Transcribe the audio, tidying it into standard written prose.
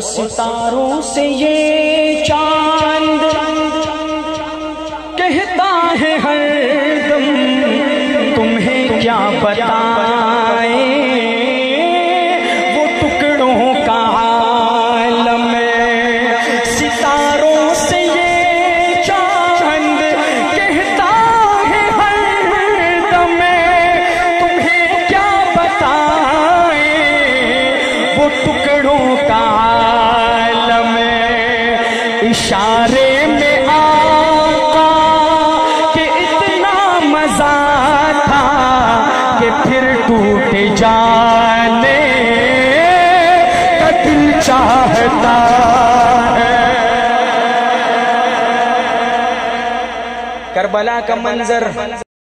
ستاروں سے یہ چاند کہتا ہے ہر دم تمہیں کیا بتائیں وہ ٹکڑوں کا عالم ہے۔ ستاروں سے یہ چاند کہتا ہے ہر دم تمہیں کیا بتائیں وہ ٹکڑوں کا عالم ہے۔ اشارے میں آقا کہ اتنا مزہ تھا کہ پھر ٹوٹ جانے کا دل چاہتا ہے۔ کربلا کا منظر